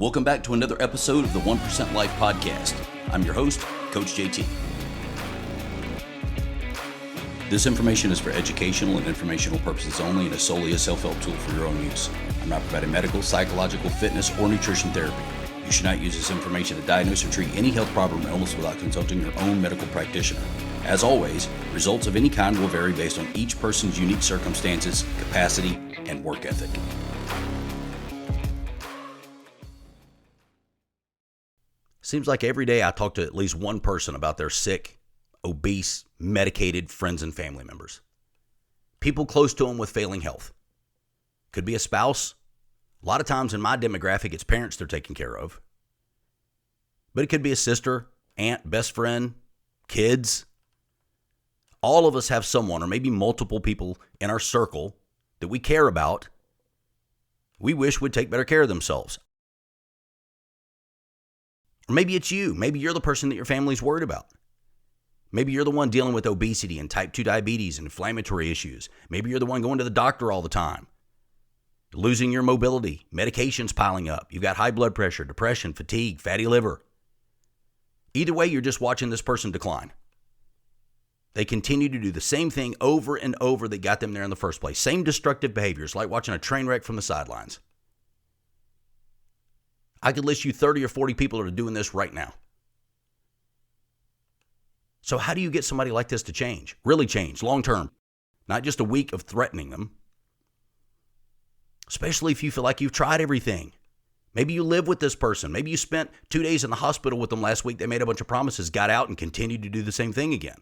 Welcome back to another episode of the 1% Life Podcast. I'm your host, Coach JT. This information is for educational and informational purposes only and is solely a self-help tool for your own use. I'm not providing medical, psychological, fitness, or nutrition therapy. You should not use this information to diagnose or treat any health problem or illness without consulting your own medical practitioner. As always, results of any kind will vary based on each person's unique circumstances, capacity, and work ethic. Seems like every day I talk to at least one person about their sick, obese, medicated friends and family members. People close to them with failing health. Could be a spouse. A lot of times in my demographic, it's parents they're taking care of. But it could be a sister, aunt, best friend, kids. All of us have someone or maybe multiple people in our circle that we care about, we wish would take better care of themselves. Or maybe it's you. Maybe you're the person that your family's worried about. Maybe you're the one dealing with obesity and type 2 diabetes and inflammatory issues. Maybe you're the one going to the doctor all the time. Losing your mobility, medications piling up. You've got high blood pressure, depression, fatigue, fatty liver. Either way, you're just watching this person decline. They continue to do the same thing over and over that got them there in the first place. Same destructive behaviors, like watching a train wreck from the sidelines. I could list you 30 or 40 people that are doing this right now. So how do you get somebody like this to change? Really change, long term. Not just a week of threatening them. Especially if you feel like you've tried everything. Maybe you live with this person. Maybe you spent 2 days in the hospital with them last week. They made a bunch of promises, got out, and continued to do the same thing again.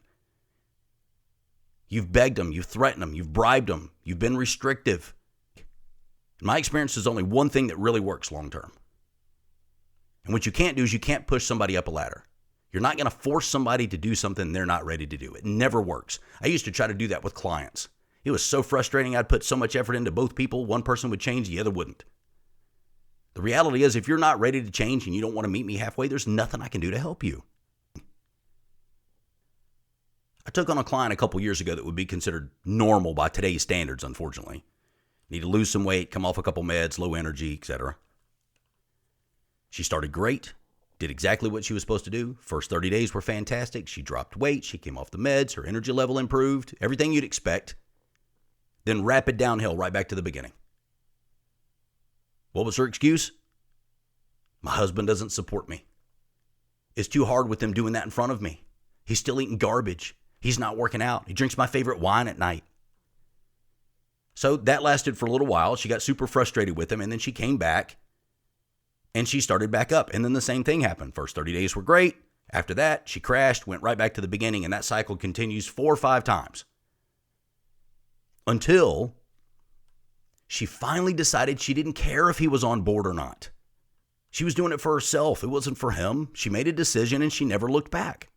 You've begged them, you've threatened them, you've bribed them, you've been restrictive. In my experience, there's only one thing that really works long term. And what you can't do is you can't push somebody up a ladder. You're not going to force somebody to do something they're not ready to do. It never works. I used to try to do that with clients. It was so frustrating. I'd put so much effort into both people. One person would change, the other wouldn't. The reality is, if you're not ready to change and you don't want to meet me halfway, there's nothing I can do to help you. I took on a client a couple years ago that would be considered normal by today's standards, unfortunately. Need to lose some weight, come off a couple meds, low energy, etc. She started great, did exactly what she was supposed to do. First 30 days were fantastic. She dropped weight. She came off the meds. Her energy level improved. Everything you'd expect. Then rapid downhill right back to the beginning. What was her excuse? My husband doesn't support me. It's too hard with him doing that in front of me. He's still eating garbage. He's not working out. He drinks my favorite wine at night. So that lasted for a little while. She got super frustrated with him, and then she came back. And she started back up. And then the same thing happened. First 30 days were great. After that, she crashed, went right back to the beginning, and that cycle continues 4 or 5 times. Until she finally decided she didn't care if he was on board or not. She was doing it for herself. It wasn't for him. She made a decision and she never looked back.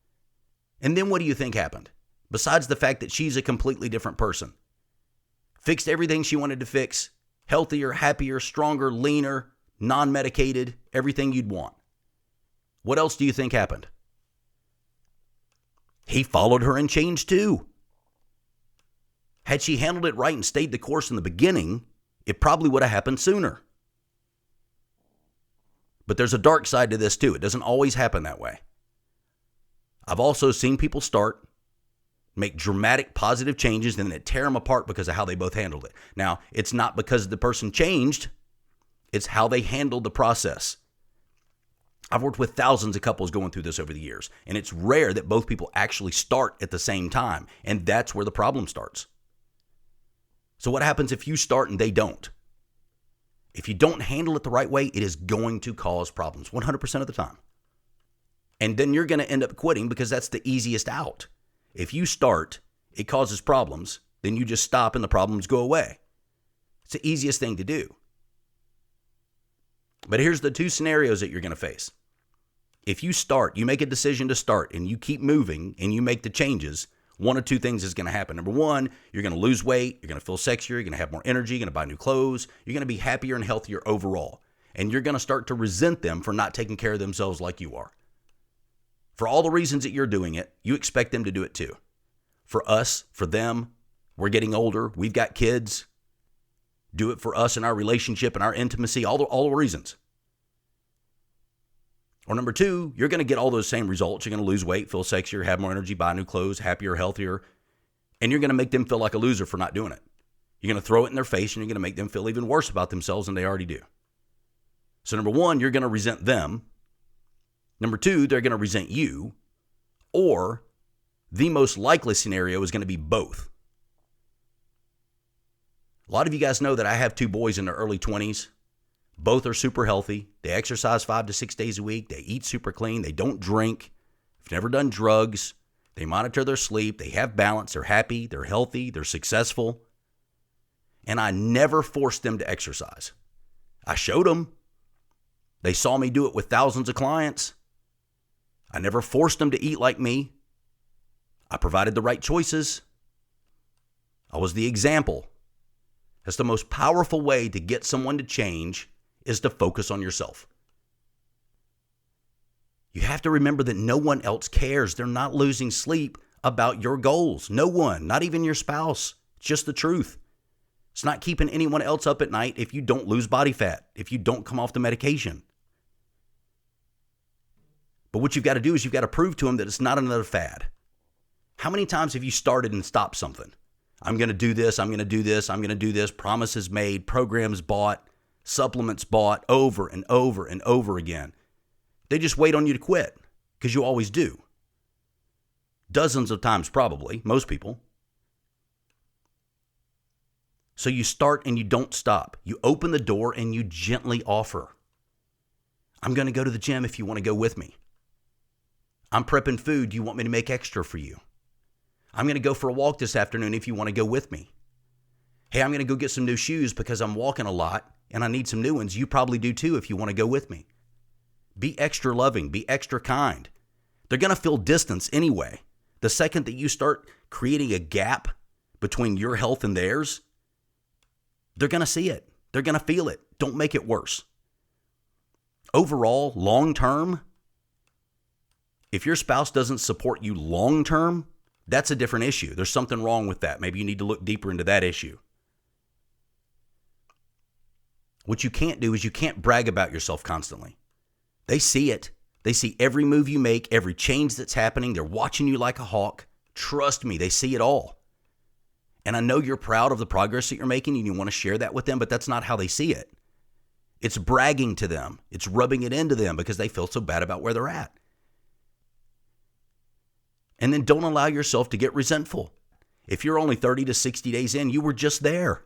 And then what do you think happened? Besides the fact that she's a completely different person. Fixed everything she wanted to fix. Healthier, happier, stronger, leaner, non-medicated, everything you'd want. What else do you think happened? He followed her and changed too. Had she handled it right and stayed the course in the beginning, it probably would have happened sooner. But there's a dark side to this too. It doesn't always happen that way. I've also seen people start, make dramatic positive changes, and then it tear them apart because of how they both handled it. Now, it's not because the person changed. It's how they handled the process. I've worked with thousands of couples going through this over the years, and it's rare that both people actually start at the same time, and that's where the problem starts. So what happens if you start and they don't? If you don't handle it the right way, it is going to cause problems 100% of the time. And then you're going to end up quitting because that's the easiest out. If you start, it causes problems, then you just stop and the problems go away. It's the easiest thing to do. But here's the 2 scenarios that you're going to face. If you start, you make a decision to start, and you keep moving, and you make the changes, one of 2 things is going to happen. Number 1, you're going to lose weight, you're going to feel sexier, you're going to have more energy, you're going to buy new clothes, you're going to be happier and healthier overall. And you're going to start to resent them for not taking care of themselves like you are. For all the reasons that you're doing it, you expect them to do it too. For us, for them, we're getting older, we've got kids. Do it for us in our relationship and our intimacy, all the reasons. Or number two, you're going to get all those same results. You're going to lose weight, feel sexier, have more energy, buy new clothes, happier, healthier, and you're going to make them feel like a loser for not doing it. You're going to throw it in their face, and you're going to make them feel even worse about themselves than they already do. So number one, you're going to resent them. Number two, they're going to resent you. Or the most likely scenario is going to be both. A lot of you guys know that I have two boys in their early 20s. Both are super healthy. They exercise 5 to 6 days a week. They eat super clean. They don't drink. They've never done drugs. They monitor their sleep. They have balance. They're happy. They're healthy. They're successful. And I never forced them to exercise. I showed them. They saw me do it with thousands of clients. I never forced them to eat like me. I provided the right choices. I was the example. That's the most powerful way to get someone to change, is to focus on yourself. You have to remember that no one else cares. They're not losing sleep about your goals. No one, not even your spouse. It's just the truth. It's not keeping anyone else up at night if you don't lose body fat, if you don't come off the medication. But what you've got to do is you've got to prove to them that it's not another fad. How many times have you started and stopped something? I'm going to do this, I'm going to do this, I'm going to do this, promises made, programs bought, supplements bought over and over and over again. They just wait on you to quit, because you always do. Dozens of times probably, most people. So you start and you don't stop. You open the door and you gently offer. I'm going to go to the gym if you want to go with me. I'm prepping food. Do you want me to make extra for you? I'm going to go for a walk this afternoon if you want to go with me. Hey, I'm going to go get some new shoes because I'm walking a lot and I need some new ones. You probably do too if you want to go with me. Be extra loving. Be extra kind. They're going to feel distance anyway. The second that you start creating a gap between your health and theirs, they're going to see it. They're going to feel it. Don't make it worse. Overall, long term, if your spouse doesn't support you long term, that's a different issue. There's something wrong with that. Maybe you need to look deeper into that issue. What you can't do is you can't brag about yourself constantly. They see it. They see every move you make, every change that's happening. They're watching you like a hawk. Trust me, they see it all. And I know you're proud of the progress that you're making and you want to share that with them, but that's not how they see it. It's bragging to them. It's rubbing it into them because they feel so bad about where they're at. And then don't allow yourself to get resentful. If you're only 30 to 60 days in, you were just there.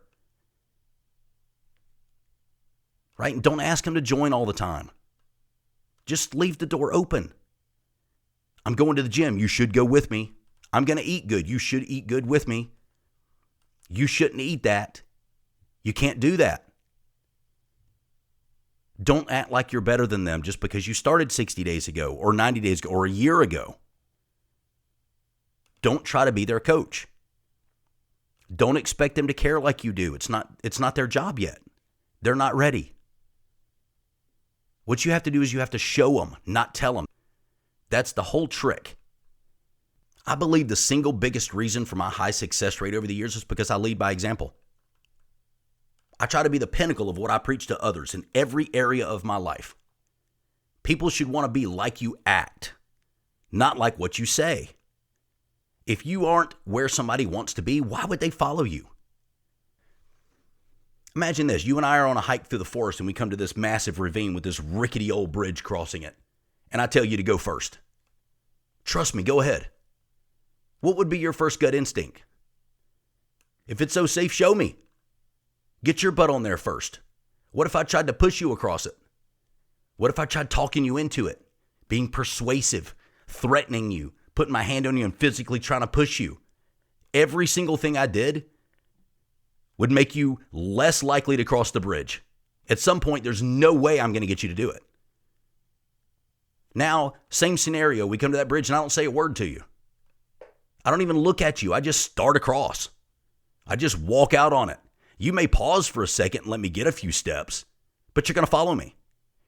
Right? And don't ask them to join all the time. Just leave the door open. I'm going to the gym. You should go with me. I'm going to eat good. You should eat good with me. You shouldn't eat that. You can't do that. Don't act like you're better than them just because you started 60 days ago or 90 days ago or a year ago. Don't try to be their coach. Don't expect them to care like you do. It's not their job yet. They're not ready. What you have to do is you have to show them, not tell them. That's the whole trick. I believe the single biggest reason for my high success rate over the years is because I lead by example. I try to be the pinnacle of what I preach to others in every area of my life. People should want to be like you act, not like what you say. If you aren't where somebody wants to be, why would they follow you? Imagine this. You and I are on a hike through the forest and we come to this massive ravine with this rickety old bridge crossing it. And I tell you to go first. Trust me, go ahead. What would be your first gut instinct? If it's so safe, show me. Get your butt on there first. What if I tried to push you across it? What if I tried talking you into it? Being persuasive, threatening you, putting my hand on you and physically trying to push you. Every single thing I did would make you less likely to cross the bridge. At some point, there's no way I'm going to get you to do it. Now, same scenario. We come to that bridge and I don't say a word to you. I don't even look at you. I just start across. I just walk out on it. You may pause for a second and let me get a few steps, but you're going to follow me.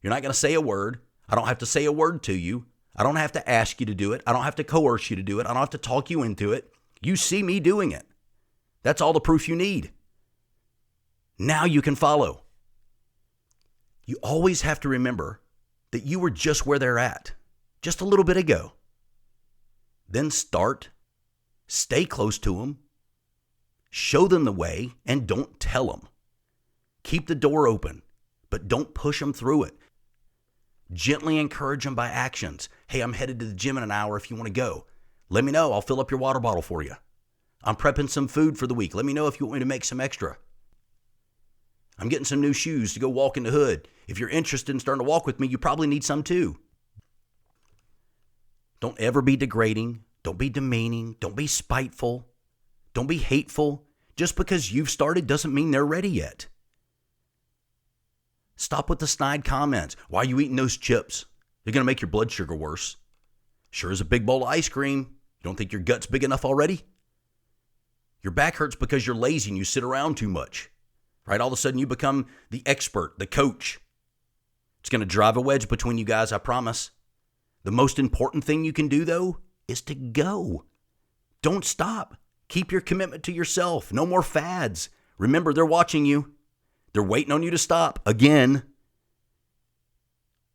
You're not going to say a word. I don't have to say a word to you. I don't have to ask you to do it. I don't have to coerce you to do it. I don't have to talk you into it. You see me doing it. That's all the proof you need. Now you can follow. You always have to remember that you were just where they're at, just a little bit ago. Then stay close to them, show them the way, and don't tell them. Keep the door open, but don't push them through it. Gently encourage them by actions. Hey, I'm headed to the gym in an hour if you want to go. Let me know. I'll fill up your water bottle for you. I'm prepping some food for the week. Let me know if you want me to make some extra. I'm getting some new shoes to go walk in the hood. If you're interested in starting to walk with me, you probably need some too. Don't ever be degrading. Don't be demeaning. Don't be spiteful. Don't be hateful. Just because you've started doesn't mean they're ready yet. Stop with the snide comments. Why are you eating those chips? They're going to make your blood sugar worse. Sure as a big bowl of ice cream. You don't think your gut's big enough already? Your back hurts because you're lazy and you sit around too much. Right? All of a sudden you become the expert, the coach. It's going to drive a wedge between you guys, I promise. The most important thing you can do, though, is to go. Don't stop. Keep your commitment to yourself. No more fads. Remember, they're watching you. They're waiting on you to stop again.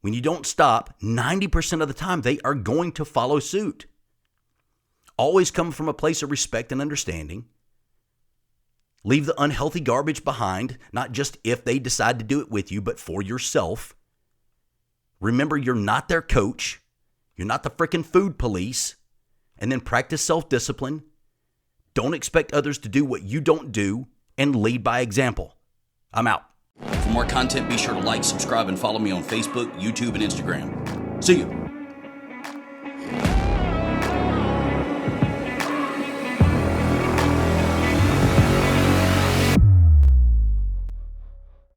When you don't stop, 90% of the time, they are going to follow suit. Always come from a place of respect and understanding. Leave the unhealthy garbage behind, not just if they decide to do it with you, but for yourself. Remember, you're not their coach. You're not the freaking food police. And then practice self-discipline. Don't expect others to do what you don't do, and lead by example. I'm out. For more content, be sure to like, subscribe, and follow me on Facebook, YouTube, and Instagram. See you.